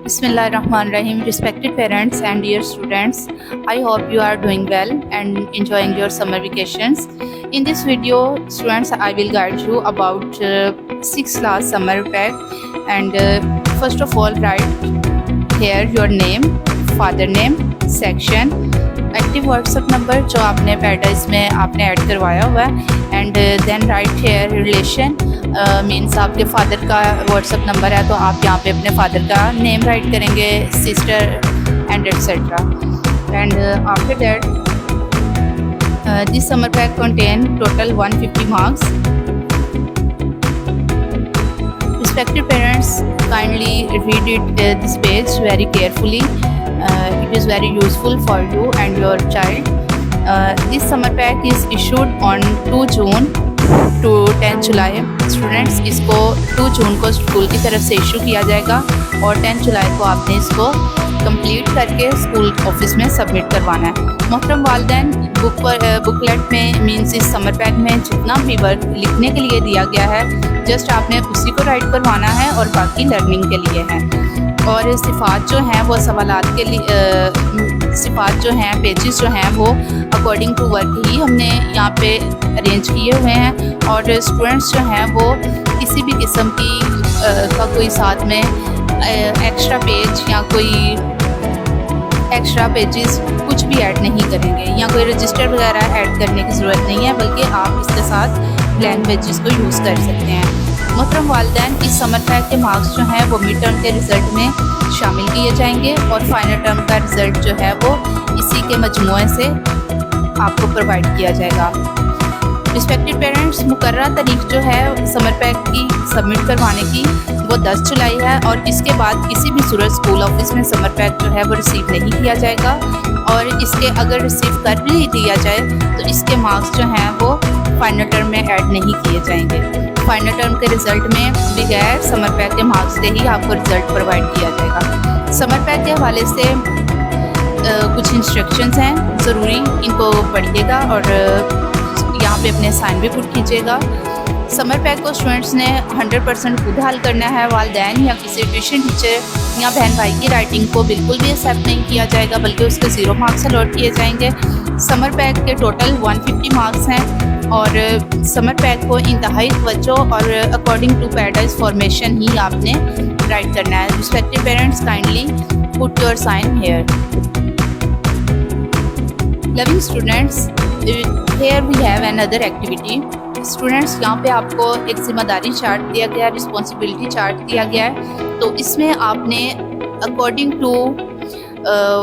Bismillahirrahmanirrahim. Respected parents and dear students, I hope you are doing well and enjoying your summer vacations. In this video, students, I will guide you about 6 class summer pack. And first of all, write here your name, father name, section, active WhatsApp number जो आपने paradise में आपने add करवाया हुआ है, and then write here relation means आपके father का WhatsApp number है तो आप यहाँ पे अपने फादर का नेम राइट करेंगे, sister and etcetera. And after that this summer pack contain total 150 marks. Respected parents, kindly read this page very carefully. It is very useful for you and your child. This summer pack is issued on 2 June to 10 July. Students, इसको 2 जून को school की तरफ से issue किया जाएगा और 10 जुलाई को आपने इसको कंप्लीट करके स्कूल ऑफिस में सबमिट करवाना है. मोहतरम वालिदैन, बुकलेट में मीन्स इस समर पैक में जितना भी वर्क लिखने के लिए दिया गया है जस्ट आपने उसी को राइट करवाना है और बाकी लर्निंग के लिए है. और सिफ़ात जो हैं वो सवालात के लिए सिफ़ात जो हैं पेजेस जो हैं वो अकॉर्डिंग टू वर्क ही हमने यहाँ पे अरेंज किए हुए हैं. और स्टूडेंट्स जो हैं वो किसी भी किस्म की का कोई साथ में एक्स्ट्रा पेज या कोई एक्स्ट्रा पेजेस कुछ भी ऐड नहीं करेंगे या कोई रजिस्टर वगैरह ऐड करने की ज़रूरत नहीं है, बल्कि आप इसके साथ ब्लैंक पेजेस को यूज़ कर सकते हैं. मोहतरम वालिदैन, इस समर पैक के मार्क्स जो हैं वो मिड टर्म के रिज़ल्ट में शामिल किए जाएंगे और फाइनल टर्म का रिज़ल्ट जो है वो इसी के मजमूए से आपको प्रोवाइड किया जाएगा. रिस्पेक्टेड पेरेंट्स, मुकर्ररा तारीख जो है समर पैक की सबमिट करवाने की वो 10 जुलाई है और इसके बाद किसी भी सूरत स्कूल ऑफिस में समर पैक जो है वो रिसीव नहीं किया जाएगा. और इसके अगर रिसीव कर भी दिया जाए तो इसके मार्क्स जो हैं वो फाइनल टर्म में ऐड नहीं किए जाएंगे. फाइनल टर्म के रिज़ल्ट में बगैर समर पैक के मार्क्स से ही आपको रिज़ल्ट प्रोवाइड किया जाएगा. समर पैक के हवाले से कुछ इंस्ट्रक्शंस हैं, ज़रूरी इनको पढ़िएगा और यहाँ पे अपने साइन भी पुट कीजिएगा. समर पैक को स्टूडेंट्स ने 100% खुद हल करना है. वालिदैन या किसी ट्यूशन टीचर या बहन भाई की राइटिंग को बिल्कुल भी एक्सेप्ट नहीं किया जाएगा, बल्कि उसके 0 मार्क्स अलॉट किए जाएंगे. समर पैक के टोटल 150 मार्क्स हैं और समर पैक को इंतहाई तवज्जो और अकॉर्डिंग टू पैराडाइज फॉर्मेशन ही आपने राइट करना है. Respected parents, kindly put your sign here. Loving students, here we have another activity. Students, यहाँ पे आपको एक जिम्मेदारी चार्ट दिया गया है, रिस्पॉन्सिबिलिटी चार्ट दिया गया है. तो इसमें आपने अकॉर्डिंग टू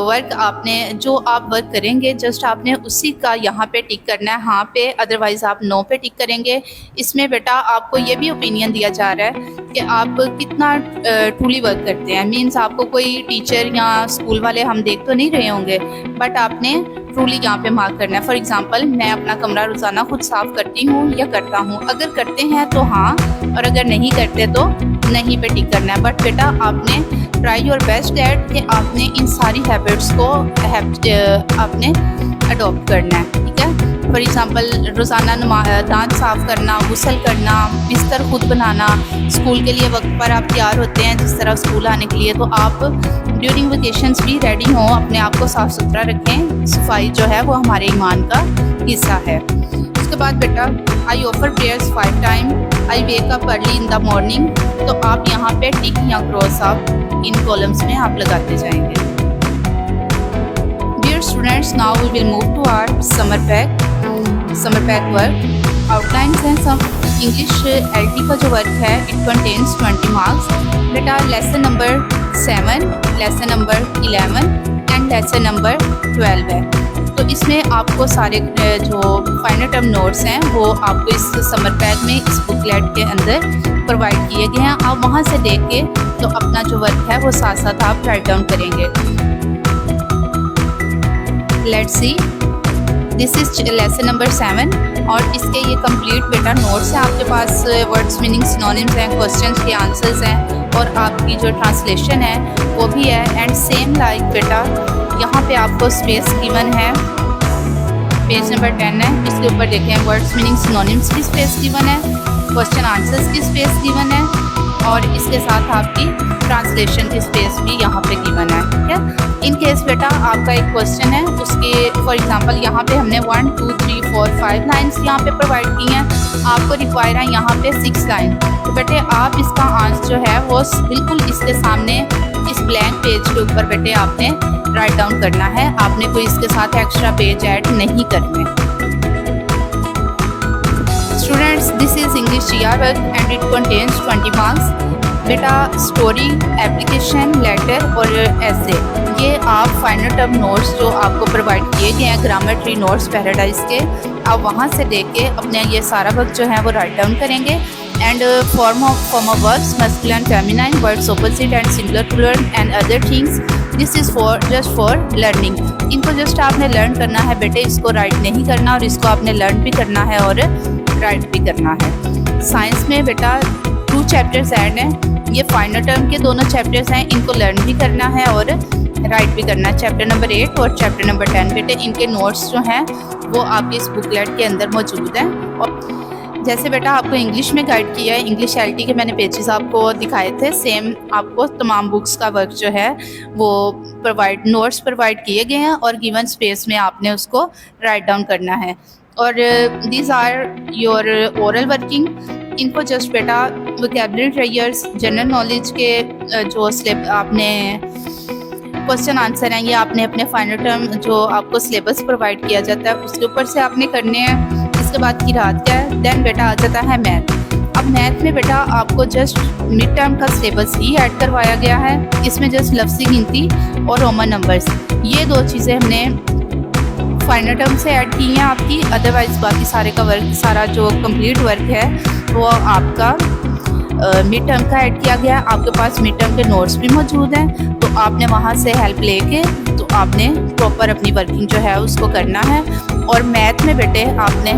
वर्क आपने जो आप वर्क करेंगे जस्ट आपने उसी का यहाँ पे टिक करना है, हाँ पे, अदरवाइज़ आप नो पे टिक करेंगे. इसमें बेटा आपको ये भी ओपिनियन दिया जा रहा है कि आप कितना ट्रूली वर्क करते हैं. मीन्स आपको कोई टीचर या स्कूल वाले हम देख तो नहीं रहे होंगे, बट आपने ट्रूली यहाँ पे मार्क करना है. फॉर एग्जांपल, मैं अपना कमरा रोज़ाना खुद साफ़ करती हूँ या करता हूँ. अगर करते हैं तो हाँ, और अगर नहीं करते तो नहीं पे टिक करना है. बट बेटा आपने ट्राई योर बेस्ट दैट कि आपने इन सारी हैबिट्स को आपने अडॉप्ट करना है. ठीक है. फॉर एग्जांपल, रोज़ाना दांत साफ़ करना, गुस्ल करना, बिस्तर खुद बनाना, स्कूल के लिए वक्त पर आप तैयार होते हैं जिस तरह स्कूल आने के लिए, तो आप ड्यूरिंग वेकेशंस भी रेडी हों, अपने आप को साफ़ सुथरा रखें. सफाई जो है वो हमारे ईमान का हिस्सा है. उसके बाद बेटा, I offer prayers 5 time, I wake up early in the morning. तो आप यहाँ पे टिक या क्रॉस आप इन कॉलम्स में आप लगाते जाएंगे. Dear students, now we will move to our summer pack work. Outlines हैं सब. इंग्लिश LT का जो वर्क है इट कंटेन्स 20 मार्क्स. बेटा lesson number 7, lesson number 11 and lesson number 12 है. तो इसमें आपको सारे जो फाइनल टर्म नोट्स हैं वो आपको इस समर पैक में इस बुकलेट के अंदर प्रोवाइड किए गए हैं. आप वहाँ से देख के तो अपना जो वर्क है वो साथ साथ आप राइट डाउन करेंगे. Let's see, this is lesson number 7 और इसके ये कंप्लीट बेटा नोट्स हैं आपके पास. वर्ड्स, मीनिंग, सिनोनिम्स हैं, क्वेश्चंस के आंसर्स हैं और आपकी जो ट्रांसलेशन है वो भी है. एंड सेम लाइक बेटा यहाँ पे आपको स्पेस गिवन है, पेज नंबर 10 है. इसके ऊपर देखें, वर्ड्स, मीनिंग, सिनोनिम्स की स्पेस गिवन है, क्वेश्चन आंसर्स की स्पेस गिवन है और इसके साथ आपकी ट्रांसलेशन की स्पेस भी यहाँ पे गिवन है, ठीक है। इन केस बेटा आपका एक क्वेश्चन है, उसके फॉर एग्जांपल यहाँ पे हमने 1 2 3 4 5 लाइन्स यहाँ पे प्रोवाइड की हैं, आपको रिक्वायर है यहाँ पे 6 लाइन। तो बेटे आप इसका आंसर जो है वो बिल्कुल इसके सामने इस ब्लैंक पेज के ऊपर बेटे आपने राइट डाउन करना है, आपने कोई इसके साथ एक्स्ट्रा पेज ऐड नहीं करने। Students, this is English GR work and it contains 20 marks. बेटा स्टोरी, एप्लीकेशन, लेटर और ऐसे ये आप फाइनल टर्म नोट्स जो आपको प्रोवाइड किए गए हैं ग्रामर ट्री नोट्स पैराडाइज के, आप वहाँ से देख के अपने ये सारा वर्क जो है वो राइट डाउन करेंगे। And form of verbs masculine feminine, words opposite and singular plural and other things, this is just for learning. इनको जस्ट आपने लर्न करना है बेटे, इसको राइट नहीं करना, और इसको आपने लर्न भी करना है और राइट भी करना है। साइंस में बेटा 2 चैप्टर्स ऐड हैं, ये फाइनल टर्म के दोनों चैप्टर्स हैं, इनको लर्न भी करना है और राइट भी करना है। चैप्टर नंबर 8 और चैप्टर नंबर 10 बेटे इनके नोट्स जो हैं वो आपकी इस बुकलेट के अंदर मौजूद हैं। और जैसे बेटा आपको इंग्लिश में गाइड किया है, इंग्लिश LT के मैंने पेजेस आपको दिखाए थे, सेम आपको तमाम बुक्स का वर्क जो है वो नोट्स प्रोवाइड किए गए हैं और गिवन स्पेस में आपने उसको राइट डाउन करना है। और these are your oral working, इनको जस्ट बेटा वोकैबुलरी ट्रायर्स, जनरल नॉलेज के जो आपने क्वेश्चन आंसर हैं ये आपने अपने फाइनल टर्म जो आपको सिलेबस प्रोवाइड किया जाता है उसके ऊपर से आपने करने हैं। इसके बाद की रात क्या है, देन बेटा आ जाता है मैथ। अब मैथ में बेटा आपको जस्ट मिड टर्म का सिलेबस ही ऐड करवाया गया है, इसमें जस्ट लफ्ज़ी गिनती और रोमन नंबर्स, ये 2 चीज़ें हमने फाइनल टर्म से ऐड की हैं आपकी। अदरवाइज़ बाकी सारे का वर्क, सारा जो कंप्लीट वर्क है वो आपका मिड टर्म का ऐड किया गया। आपके पास मिड टर्म के नोट्स भी मौजूद हैं, तो आपने वहाँ से हेल्प लेके तो आपने प्रॉपर अपनी वर्किंग जो है उसको करना है। और मैथ में बेटे आपने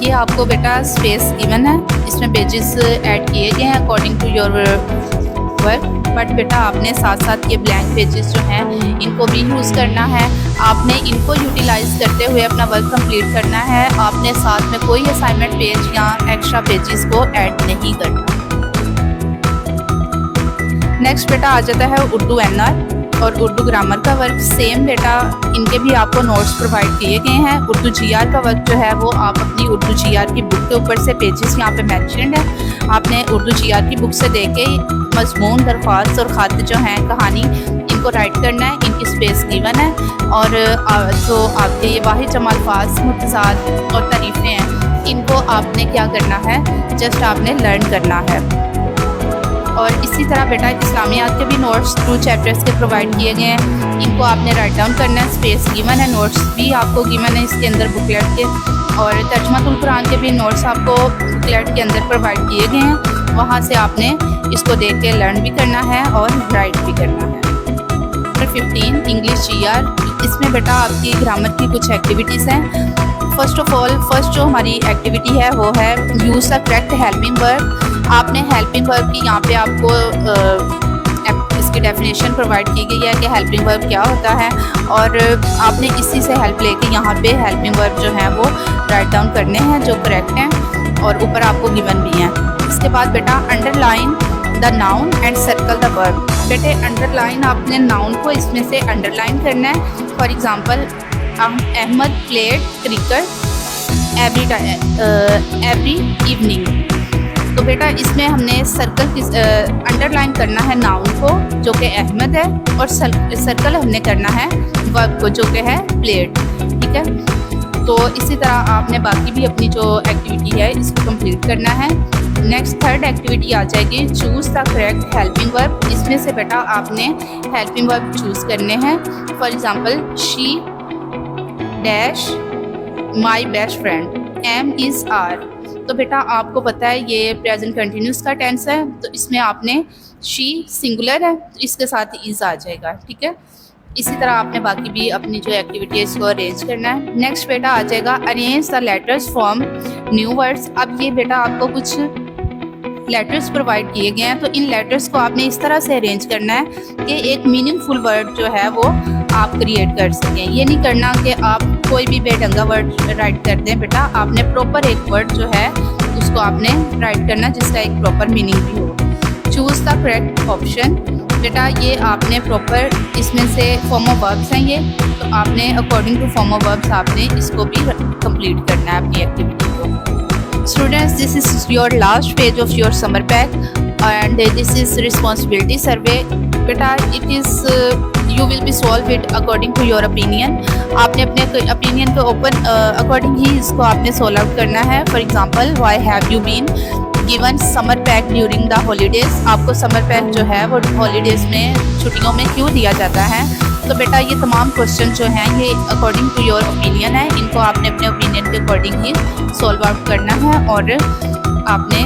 ये आपको बेटा स्पेस गिवन है, इसमें पेजेस ऐड किए गए हैं according to your work, but बेटा आपने साथ साथ ये ब्लैंक पेजेस जो हैं इनको भी यूज़ करना है, आपने इनको यूटिलाइज करते हुए अपना वर्क कंप्लीट करना है। आपने साथ में कोई असाइनमेंट पेज या एक्स्ट्रा पेजेस को ऐड नहीं करना। नेक्स्ट बेटा आ जाता है उर्दू NR और उर्दू ग्रामर का वर्क। सेम बेटा इनके भी आपको नोट्स प्रोवाइड किए गए हैं। उर्दू GR का वर्क जो है वो आप अपनी उर्दू GR की बुक के ऊपर से पेजेस यहाँ पे मेंशन्ड है, आपने उर्दू GR की बुक से देख के मजमून, दरख्वास्त और ख़त जो हैं कहानी इनको राइट करना है, इनकी स्पेस गिवन है। और जो आपके ये वाहिद जमा अल्फाज, मुतज़ाद और तारीफ़ें हैं इनको आपने क्या करना है, जस्ट आपने लर्न करना है। और इसी तरह बेटा इस्लामियात के भी नोट्स 2 चैप्टर्स के प्रोवाइड किए गए हैं, इनको आपने राइट डाउन करना है, स्पेस गिवन है, नोट्स भी आपको गिवन है इसके अंदर बुकलेट के। और तर्जुमातुल कुरान के भी नोट्स आपको बुकलेट के अंदर प्रोवाइड किए गए हैं, वहाँ से आपने इसको देख के लर्न भी करना है और राइट भी करना है। नंबर 15 इंग्लिश GR, इसमें बेटा आपकी ग्रामर की कुछ एक्टिविटीज़ हैं। फर्स्ट ऑफ ऑल फर्स्ट जो हमारी एक्टिविटी है वो है use the correct helping verb. आपने हेल्पिंग वर्ब की यहाँ पे आपको इसकी डेफिनेशन प्रोवाइड की गई है कि हेल्पिंग वर्ब क्या होता है, और आपने इसी से हेल्प लेके यहाँ पे हेल्पिंग वर्ब जो है वो राइट डाउन करने हैं जो करेक्ट हैं, और ऊपर आपको गिवन भी हैं। इसके बाद बेटा underline the noun and circle the verb. बेटे अंडरलाइन आपने नाउन को इसमें से अंडरलाइन करना है। For example Ahmed played cricket every evening, तो बेटा इसमें हमने सर्कल अंडरलाइन करना है नाउन को जो कि अहमद है, और सर्कल हमने करना है वर्ब को जो कि है प्लेड, ठीक है। तो इसी तरह आपने बाकी भी अपनी जो एक्टिविटी है इसको कंप्लीट करना है। नेक्स्ट थर्ड एक्टिविटी आ जाएगी choose the correct helping verb. इसमें से बेटा आपने हेल्पिंग वर्ब चूज़ करने हैं। For example she dash my best friend am is are, तो बेटा आपको पता है ये प्रेजेंट कंटिन्यूस का टेंस है, तो इसमें आपने शी सिंगुलर है तो इसके साथ इज़ आ जाएगा, ठीक है। इसी तरह आपने बाकी भी अपनी जो एक्टिविटी है इसको अरेंज करना है। नेक्स्ट बेटा आ जाएगा arrange the letters from new words. अब ये बेटा आपको कुछ लेटर्स प्रोवाइड किए गए हैं, तो इन लेटर्स को आपने इस तरह से अरेंज करना है कि एक मीनिंगफुल वर्ड जो है वो आप क्रिएट कर सकें। ये नहीं करना कि आप कोई भी बेढंगा वर्ड राइट कर दें, बेटा आपने प्रॉपर एक वर्ड जो है उसको आपने राइट करना जिसका एक प्रॉपर मीनिंग भी हो। Choose the correct option. बेटा ये आपने प्रॉपर इसमें से फॉर्म ऑफ वर्ब्स हैं ये, तो आपने according to form of verbs आपने इसको भी कंप्लीट करना है अपनी एक्टिविटी को। Students, this is your last page of your summer pack and this is responsibility survey. बेटा it is you will be solve it according to your opinion. आपने अपने ओपिनियन को ओपन अकॉर्डिंग ही इसको आपने सॉल्व आउट करना है। For example, why have you been given summer pack during the holidays. आपको summer pack जो है वो हॉलीडेज़ में, छुट्टियों में क्यों दिया जाता है। तो बेटा ये तमाम क्वेश्चन जो हैं ये अकॉर्डिंग टू योर ओपिनियन है, इनको आपने अपने ओपिनियन के अकॉर्डिंग ही सॉल्व आउट करना है और आपने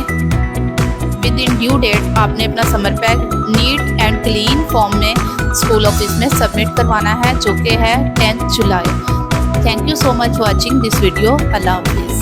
विद इन ड्यू डेट आपने अपना summer pack neat and clean form में स्कूल ऑफिस में सबमिट करवाना है, जो कि है 10 जुलाई। Thank you so much watching this video. अल्लाह हाफिज़।